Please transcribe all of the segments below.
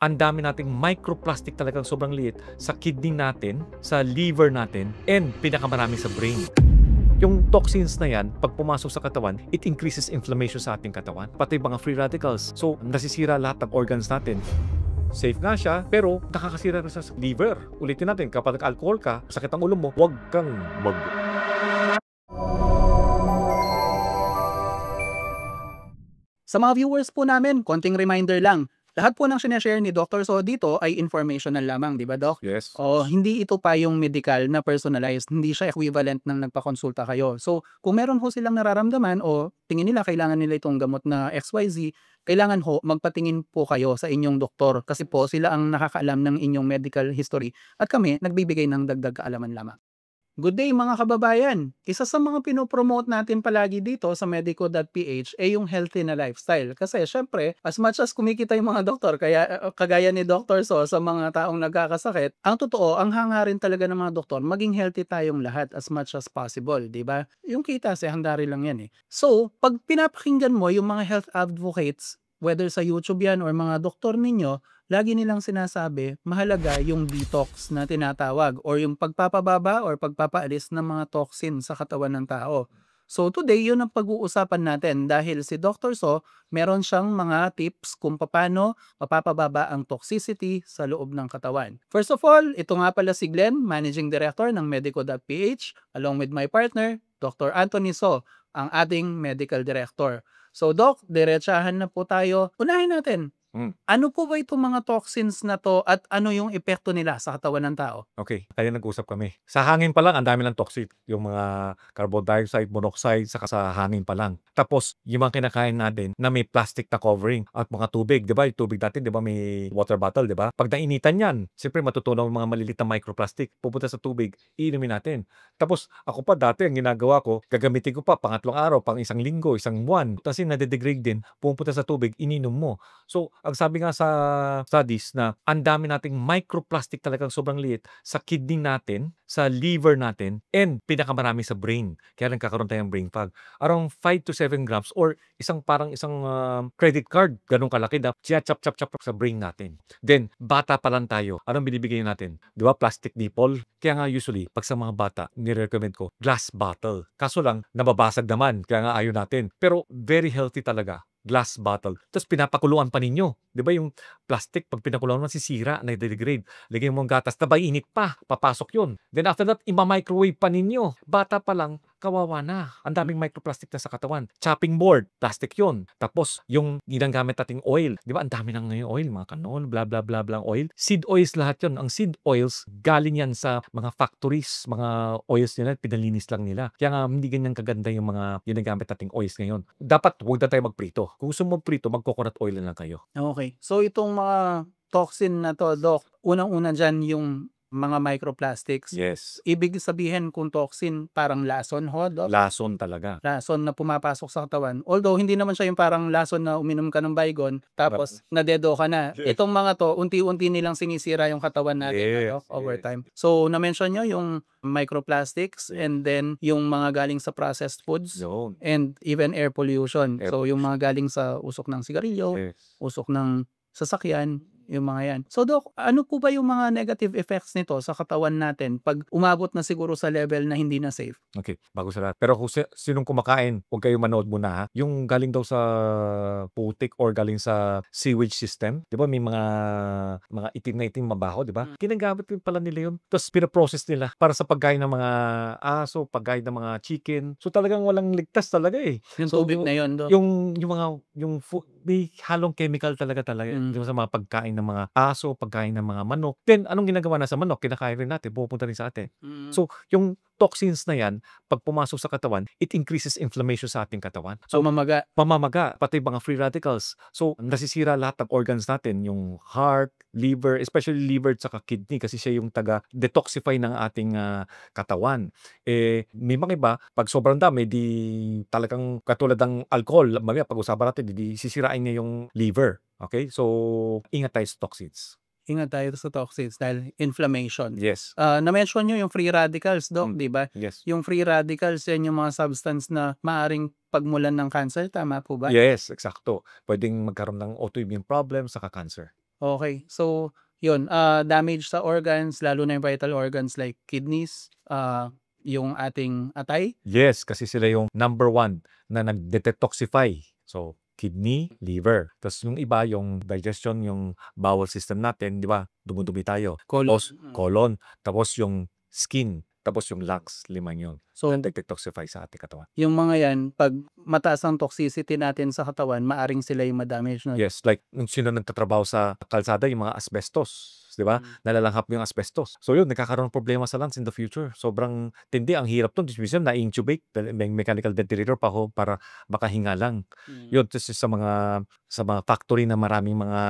ang dami nating microplastic talagang sobrang liit sa kidney natin, sa liver natin, and pinakamarami sa brain. Yung toxins na yan, pag pumasok sa katawan, it increases inflammation sa ating katawan. Pati mga free radicals. So, nasisira lahat ng organs natin. Safe nga siya, pero nakakasira rin sa liver. Ulitin natin, kapag alcohol ka, sakit ang ulo mo, huwag kang Sa mga viewers po namin, konting reminder lang. Lahat po ng sinashare ni Dr. So dito ay informational lamang, di ba, Doc? Yes. O hindi ito pa yung medical na personalized, hindi siya equivalent ng nagpakonsulta kayo. So, kung meron ho silang nararamdaman o tingin nila kailangan nila itong gamot na XYZ, kailangan ho magpatingin po kayo sa inyong doktor kasi po sila ang nakakaalam ng inyong medical history at kami nagbibigay ng dagdag kaalaman lamang. Good day mga kababayan! Isa sa mga pinopromote natin palagi dito sa medico.ph ay yung healthy na lifestyle. Kasi syempre, as much as kumikita yung mga doktor, kagaya ni Dr. So sa mga taong nagkakasakit, ang totoo, ang hangarin talaga ng mga doktor, maging healthy tayong lahat as much as possible, di ba? Yung kita si handari lang yan eh. So, pag pinapakinggan mo yung mga health advocates, whether sa YouTube yan or mga doktor ninyo, lagi nilang sinasabi, mahalaga yung detox na tinatawag or yung pagpapababa or pagpapaalis ng mga toxin sa katawan ng tao. So today, yun ang pag-uusapan natin dahil si Dr. So, meron siyang mga tips kung paano mapapababa ang toxicity sa loob ng katawan. First of all, ito nga pala si Glenn, Managing Director ng Medico.ph, along with my partner, Dr. Anthony So, ang ating Medical Director. So Doc, diretsahan na po tayo. Unahin natin. Ano po ba itong mga toxins na to at ano yung epekto nila sa katawan ng tao? Okay, kaya nag-usap kami. Sa hangin pa lang, ang dami ng toxic. Yung mga carbon dioxide, monoxide, saka sa hangin pa lang. Tapos, yung mga kinakain natin na may plastic na covering at mga tubig, di ba? Yung tubig natin, di ba? May water bottle, di ba? Pag nainitan yan, siyempre matutunaw yung mga maliliit na microplastic. Pupunta sa tubig, iinumin natin. Tapos, ako pa dati, ang ginagawa ko, gagamitin ko pa pangatlong araw, pang isang linggo, isang buwan. Kasi nade-degrade din, pupunta sa tubig, ininom mo. So, ang sabi nga sa studies na ang dami nating microplastic talagang sobrang liit sa kidney natin, sa liver natin, and pinakamarami sa brain. Kaya nagkakaroon tayo ng brain fog. Around 5 to 7 grams or parang isang credit card, ganun kalaki na chop sa brain natin. Then, bata pa lang tayo. Anong binibigay natin? Di ba? Plastic nipple. Kaya nga usually, pag sa mga bata, nirecommend ko, glass bottle. Kaso lang, nababasag naman. Kaya nga ayaw natin. Pero very healthy talaga. Glass bottle. Tapos pinapakuluan pa ninyo. Di ba yung plastic, pag pinakuluan mo, sisira, na-degrade. Lagyan mo ang gatas, tabay init pa, papasok yun. Then after that, ima-microwave pa ninyo. Bata pa lang, kawawa na. Ang daming microplastic na sa katawan. Chopping board, plastic yun. Tapos, yung ginagamit nating oil. Di ba, ang dami nang ngayon oil, mga kanon, bla bla bla bla oil. Seed oils lahat yun. Ang seed oils, galing yan sa mga factories, mga oils nila, pinalinis lang nila. Kaya nga, hindi ganyan kaganda yung mga ginagamit nating oils ngayon. Dapat, huwag na tayo magprito. Kung gusto mo magprito, mag-coconut oil na lang kayo. Okay. So itong mga toxin na to, Doc, unang-una dyan yung mga microplastics. Yes. Ibig sabihin kung toxin, parang lason ho, Doc? Lason talaga. Lason na pumapasok sa katawan. Although, hindi naman siya yung parang lason na uminom ka ng Baygon, tapos nadedo ka na. Yes. Itong mga to, unti-unti nilang sinisira yung katawan natin Yes, over yes. time. So, na-mention nyo yung microplastics and then yung mga galing sa processed foods Yun. and even air pollution. Air So, yung mga galing sa usok ng sigarilyo, Yes. usok ng sasakyan, yung mga yan. So Doc, ano po ba yung mga negative effects nito sa katawan natin pag umabot na siguro sa level na hindi na safe? Okay, bago sa lahat. Pero kung sinong kumakain, huwag kayong manood muna ha. Yung galing daw sa putik or galing sa sewage system, di ba may mga itim na itim mabaho, di ba? Ginagamit din pala nila yun. Tapos pinaprocess nila para sa pagkain ng mga aso, pagkain ng mga chicken. So talagang walang ligtas talaga eh. Yung So, tubig na yun, Doc. yung food, may halong chemical talaga di ba, sa mga pagkain ng mga aso, pagkain ng mga manok. Then anong ginagawa na sa manok? Kinakain rin natin, pupunta rin sa atin. So yung toxins na yan, pag pumasok sa katawan, it increases inflammation sa ating katawan. So mamaga. Pamamaga, pati mga free radicals. So, nasisira lahat ng organs natin, yung heart, liver, especially liver at kidney kasi siya yung taga-detoxify ng ating katawan. May mga iba, pag sobrang dami, di talagang katulad ng alcohol, mamaya pag-usapan natin, di sisirain niya yung liver. Okay? So, ingat tayo sa toxins. Ingat tayo sa toxins dahil inflammation. Yes. Na-mention nyo yung free radicals, Doc, di ba? Yes. Yung free radicals, yan yung mga substance na maaring pagmulan ng cancer, tama po ba? Yes, eksakto. Pwedeng magkaroon ng autoimmune problem saka cancer. Okay. So, yun, damage sa organs, lalo na yung vital organs like kidneys, yung ating atay. Yes, kasi sila yung number one na nag-detoxify. So, kidney, liver. Tapos yung iba, yung digestion, yung bowel system natin, di ba? Dumudumi tayo. Colon. Tapos, colon. Tapos yung skin. Tapos yung lungs, 5 yun. So, So, nag-detoxify sa ating katawan. yung mga yan, pag mataas ang toxicity natin sa katawan, maaring sila yung ma-damage, no? Yes, like nung sino nagtatrabaho sa kalsada, yung mga asbestos, di ba? Nalalanghap yung asbestos. So yun, nagkakaroon ng problema sa lungs in the future. Sobrang tindi, ang hirap nun. Minsan na-intubate, may mechanical ventilator pa ako para makahinga lang. Yun, tapos sa mga factory na maraming mga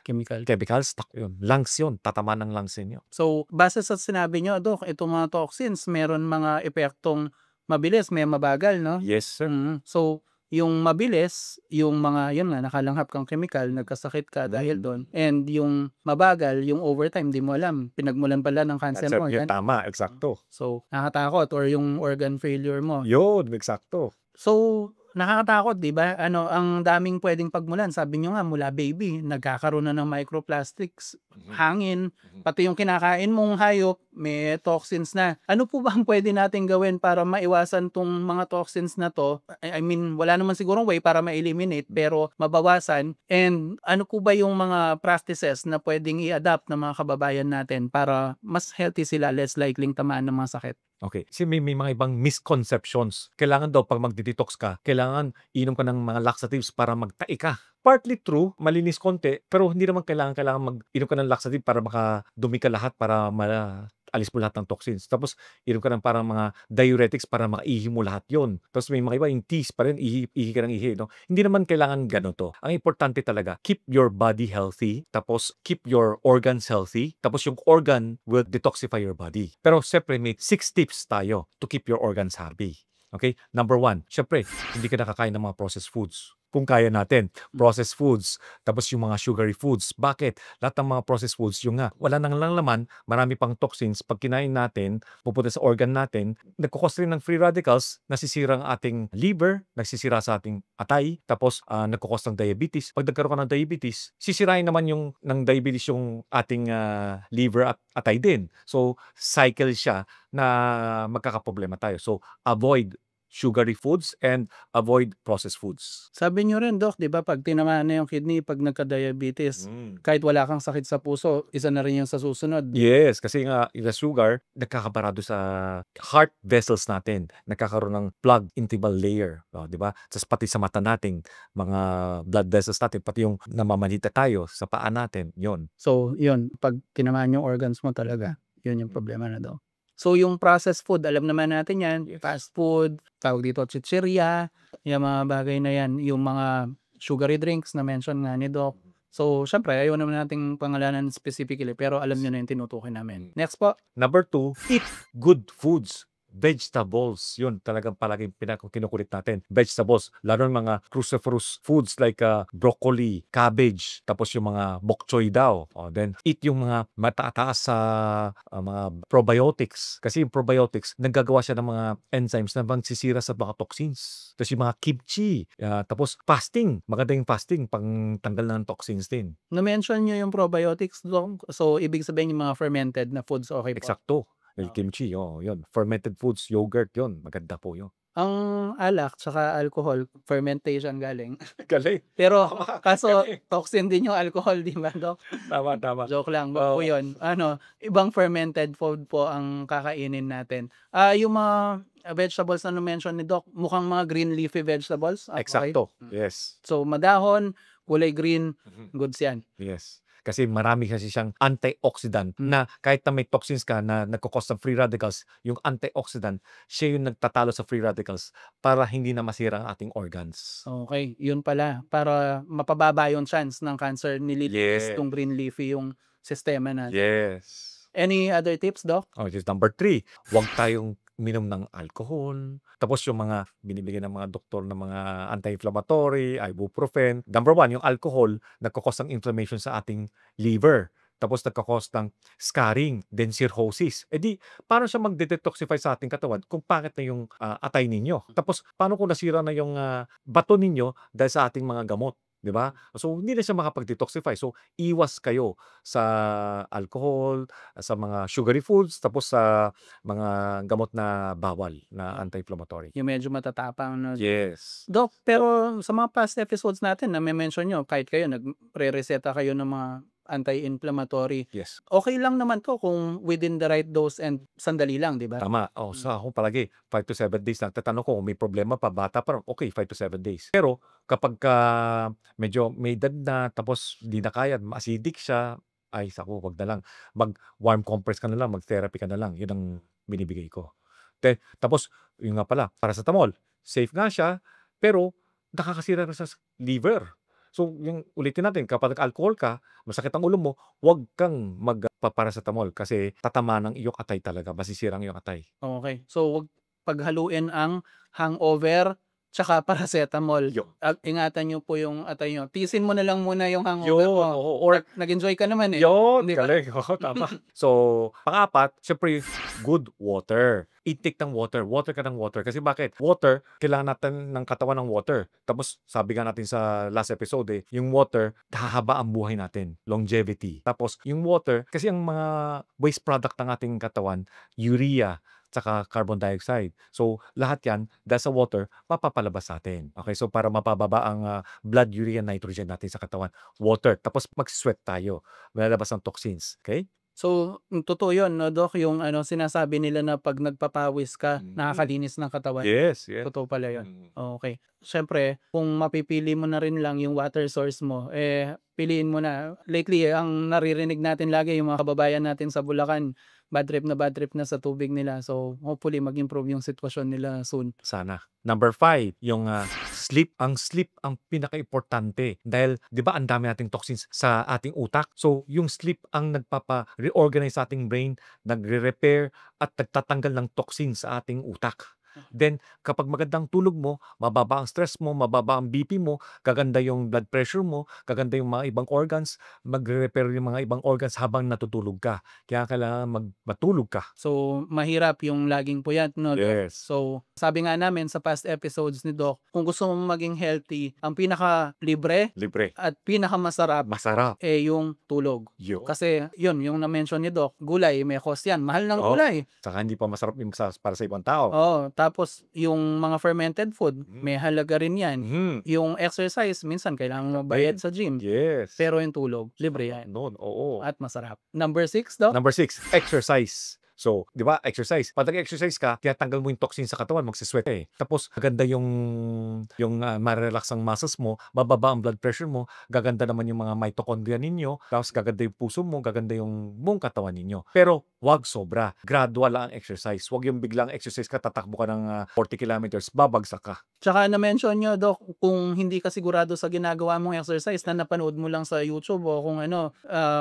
Chemical. chemicals, yun, lungs yun, tatama ng lungs ninyo. So, base sa sinabi nyo, Dok, itong mga toxins, meron mga epektong mabilis, may mabagal, no? Yes, sir. So, yung mabilis, yung mga, yun nga, nakalanghap kang chemical, nagkasakit ka dahil doon. And yung mabagal, yung overtime, di mo alam, pinagmulan pala ng cancer Cancer, mo. yun, Yan. tama, eksakto. So, nakakatakot, or yung organ failure mo. Yun, eksakto. So, nakakatakot, di ba? Ang daming pwedeng pagmulan. Sabi nyo nga, mula baby, nagkakaroon na ng microplastics, hangin, pati yung kinakain mong hayop, may toxins na. Ano po ba ang pwede natin gawin para maiwasan tong mga toxins na to? I mean, wala naman sigurong way para ma-eliminate, pero mabawasan. And ano po ba yung mga practices na pwedeng i-adapt ng mga kababayan natin para mas healthy sila, less likely tamaan ng mga sakit? Okay. Kasi may mga ibang misconceptions. Kailangan daw pag magde-detox ka, kailangan inom ka ng mga laxatives para magtai ka. Partly true, malinis konti, pero hindi naman kailangan mag-inom ka ng laxative para makadumi ka lahat para alis mo lahat ng toxins. Tapos, inom ka ng parang mga diuretics para makaihi mo lahat yon. Tapos may mga iba, yung teas pa rin, ihi ka ng ihi. No? Hindi naman kailangan gano'n to. Ang importante talaga, keep your body healthy, tapos keep your organs healthy, tapos yung organ will detoxify your body. Pero syempre, may 6 tips tayo to keep your organs happy. Okay? Number 1, syempre, hindi ka nakakain ng mga processed foods. Kung kaya natin, processed foods, tapos yung mga sugary foods. Bakit? Lahat ng mga processed foods, yung nga, wala nang laman, marami pang toxins. Pag kinain natin, pupunta sa organ natin, nagkukos rin ng free radicals, nasisira ang ating liver, nagsisira sa ating atay, tapos nagkukos ng diabetes. Pag nagkaroon ka ng diabetes, sisirain naman ng diabetes yung ating liver at atay din. So, cycle siya na magkakaproblema tayo. So, avoid sugary foods and avoid processed foods. Sabi nyo rin, Doc, di ba, pag tinamaan na yung kidney, pag nagka-diabetes, kahit wala kang sakit sa puso, isa na rin yung sa susunod. Yes, kasi nga yung sugar, nagkakabarado sa heart vessels natin. Nagkakaroon ng plug interval layer. Di ba? Tapos pati sa mata natin, mga blood vessels natin, pati yung namamanita tayo sa paa natin, yon. So, yun, pag tinamaan yung organs mo talaga, yun yung problema na daw. So, yung processed food, alam naman natin yan, fast food, tawag dito, chichirya, yung mga bagay na yan, yung mga sugary drinks na mention nga ni Doc. So, syempre, ayaw naman nating pangalanan specifically, pero alam nyo na yung tinutukoy namin. Next po. Number 2, eat good foods. Vegetables, yun talagang palaging kinukulit natin. Vegetables, lalo ng mga cruciferous foods like broccoli, cabbage, tapos yung mga bok choy daw. Then eat yung mga mataas sa mga probiotics. Kasi yung probiotics, naggagawa siya ng mga enzymes na magsisira sa mga toxins. Tapos yung mga kimchi, tapos fasting. Maganda yung fasting, pang tanggal ng toxins din. Na-mention nyo yung probiotics, Doc. So, ibig sabihin yung mga fermented na foods, okay po? Eksakto. Yung kimchi, yun. Fermented foods, yogurt, yun. Maganda po yun. Ang alak tsaka alcohol, fermentation galing. Galing. Pero kaso toxin din yung alcohol, di ba, Doc? Tama. Joke lang, wag po yun. Ibang fermented food po ang kakainin natin. Yung mga vegetables na mention ni Doc, mukhang mga green leafy vegetables. Okay? Eksakto. Yes. So, madahon, kulay green, goods yan. Yes. Kasi marami kasi siyang antioxidant na kahit na may toxins ka na nagkukos ng free radicals, yung antioxidant, siya yung nagtatalo sa free radicals para hindi na masira ang ating organs. Okay, yun pala. Para mapababa yung chance ng cancer, nililis Yeah. tong green leafy yung sistema natin. Yes. Any other tips, Doc? This is number 3. Huwag tayong minom ng alcohol. Tapos yung mga binibigyan ng mga doktor ng mga anti-inflammatory, ibuprofen. Number 1, yung alcohol, nagkakos ng inflammation sa ating liver. Tapos nagkakos ng scarring, then cirrhosis. Di, paano siya mag-detoxify sa ating katawan kung pangit na yung atay ninyo? Tapos, paano kung nasira na yung bato ninyo dahil sa ating mga gamot? 'di ba? So, hindi na siya makapag-detoxify. So, iwas kayo sa alcohol, sa mga sugary foods, tapos sa mga gamot na bawal na anti-inflammatory. Yung medyo matatapang na Yes. Doc, pero sa mga past episodes natin name-mention niyo kahit kayo nagrereseta kayo ng mga anti-inflammatory. Yes. Okey lang naman 'to kung within the right dose and sandali lang, 'di ba? Tama. Sa ako palagi 5 to 7 days lang. Tatanong ko kung may problema pa, bata pa, okey 5 to 7 days. Pero kapagka medyo may edad na tapos di na kaya, ma-acidic siya, ay naku, wag na lang. Mag-warm compress ka na lang, mag-therapy ka na lang. Yun ang binibigay ko. Tapos yun nga pala, paracetamol, safe nga siya, pero nakakasira rin sa liver. So, yung ulitin natin, kapag nag-alcohol ka, masakit ang ulo mo, wag kang magpa-paracetamol kasi tatamaan ang iyong atay talaga, masisira ang iyong atay. Okey. So, wag paghaluin ang hangover tsaka paracetamol. Yo Ingatan niyo po yung atay niyo. Tiisin mo na lang muna yung hangover Yun, mo. oo, or Nag-enjoy ka naman, eh, yun, 'di ba? galing, oo, tama. So, pang-apat, siyempre good water. Intake ng water, water ka ng water. Kasi bakit? Water, kailangan natin ng katawan ng water. Tapos sabi nga natin sa last episode, yung water, hahaba ang buhay natin, longevity. Tapos yung water, kasi ang mga waste product ng ating katawan, urea, tsaka carbon dioxide. So, lahat yan, dahil sa water, mapapalabas natin. Okay, so para mapababa ang blood, urea, nitrogen natin sa katawan, water. Tapos mag-sweat tayo, lalabas ng toxins. Okay? So, totoo 'yun 'no, Doc, yung sinasabi nila na 'pag nagpapawis ka, nakakalinis ng katawan. Yes, yes. Totoo pala 'yun. Okey. Siyempre kung mapipili mo na rin lang yung water source mo, piliin mo na. Lately, ang naririnig natin lagi yung mga kababayan natin sa Bulacan, bad trip na sa tubig nila. So, hopefully mag-improve yung sitwasyon nila soon. Sana. Number 5, yung sleep. Ang sleep ang pinakaimportante dahil 'di ba ang dami nating toxins sa ating utak. So, yung sleep ang nagpapa-reorganize sa ating brain, nagre-repair at nagtatanggal ng toxins sa ating utak. Then, kapag magandang tulog mo, mababa ang stress mo, mababa ang BP mo, gaganda yung blood pressure mo, gaganda yung mga ibang organs, magre-repair yung mga ibang organs habang natutulog ka. Kaya kailangan matulog ka. So, mahirap yung laging puyat 'no, Doc? Yes. So, sabi nga namin sa past episodes ni Doc, kung gusto mong maging healthy, ang pinakalibre Libre. at pinakamasarap, Masarap. yung tulog. Yun. Kasi yun, yung na-mention ni Doc, gulay may cost yan, mahal ng Oo. gulay. Saka hindi pa masarap yung para sa ibang tao. Oo, tapos yung mga fermented food, Mm. may halaga rin yan. Mhm. Yung exercise, minsan kailangan mo bayad sa gym. Yes. Pero yung tulog, libre yan Noon, oo. at masarap. Number 6, Doc? Number 6, exercise. So, 'di ba, exercise. Pag nag-exercise ka, tinatanggal mo yung toxin sa katawan, magse-sweat ka, eh. Tapos maganda yung mare-relax ang muscles mo, bababa ang blood pressure mo, gaganda naman yung mga mitochondria ninyo, tapos gaganda yung puso mo, gaganda yung buong katawan ninyo. Pero 'wag sobra. Gradual lang ang exercise. 'Wag yung biglang exercise ka, tatakbo ka ng 40 kilometers, babagsak ka. Tsaka na-mention nyo, Doc, kung hindi ka sigurado sa ginagawa mong exercise na napanood mo lang sa YouTube o kung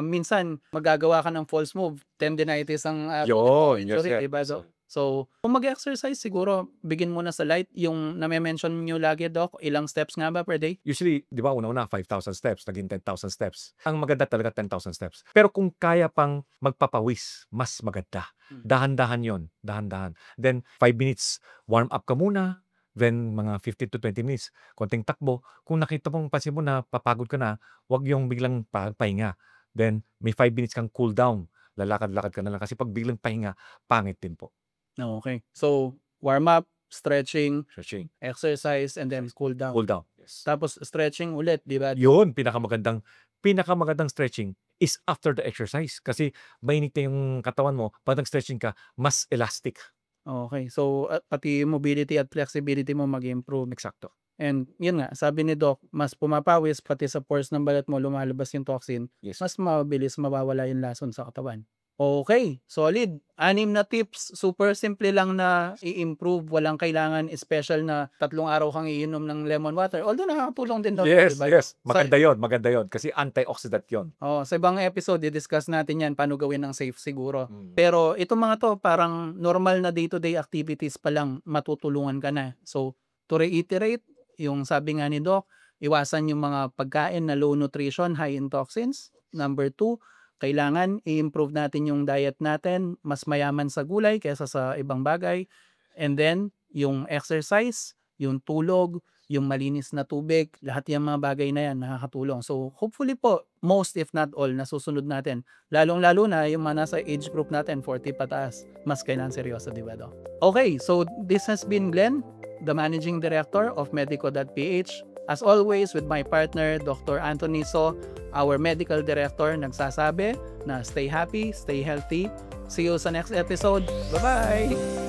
minsan magagawa ka ng false move, tendinitis ang Yun, yes, injury, yes. diba, Doc? So, kung mag-exercise siguro, bigyan mo na sa light. Yung name-mention nyo lagi, Doc, ilang steps nga ba per day? Usually, 'di ba, una-una 5,000 steps, naging 10,000 steps. Ang maganda talaga 10,000 steps. Pero kung kaya pang magpapawis, mas maganda. Dahan-dahan 'yon, dahan-dahan. Then 5 minutes warm up ka muna, then mga 15 to 20 minutes konting takbo. Kung nakita mong pansin mo na papagod ka na, 'wag yung biglang pahinga. Then may 5 minutes kang cool down. Lalakad-lakad ka na lang kasi 'pag biglang pahinga, pangit din po. Okay. So, warm up, stretching, Stretching, exercise, and then cool down. cool down. Yes. Tapos stretching ulit, di ba? Yun, pinakamagandang stretching is after the exercise. Kasi mainit na yung katawan mo, 'pag nag-stretching ka, mas elastic. Okay. So, pati mobility at flexibility mo mag-improve. Eksakto. And yun nga, sabi ni Doc, mas pumapawis pati sa pores ng balat mo lumalabas yung toxin, Yes. mas mabilis mawawala yung lason sa katawan. Okay, solid. 6 na tips, super simple lang na i-improve, walang kailangan special na 3 araw kang iinom ng lemon water. Although nakakatulong din daw, Yes, diba? yes. Maganda yon kasi antioxidant yon. Sa ibang episode, i-discuss natin yan, paano gawin ng safe siguro. Mm. Pero itong mga to, parang normal na day-to-day activities pa lang, matutulungan ka na. So, to reiterate, yung sabi nga ni Doc, iwasan yung mga pagkain na low nutrition, high in toxins. Number 2, kailangan i-improve natin yung diet natin, mas mayaman sa gulay kaysa sa ibang bagay. And then, yung exercise, yung tulog, yung malinis na tubig, lahat yung mga bagay na yan nakakatulong. So hopefully po, most if not all, nasusunod natin. Lalong-lalo na yung mga nasa age group natin, 40 pataas. Mas kailangan seryoso, di ba, Doc? Okay, so this has been Glenn, the Managing Director of Medico.ph. As always, with my partner, Dr. Anthony So, our Medical Director, nagsasabi na stay happy, stay healthy. See you sa next episode. Bye-bye!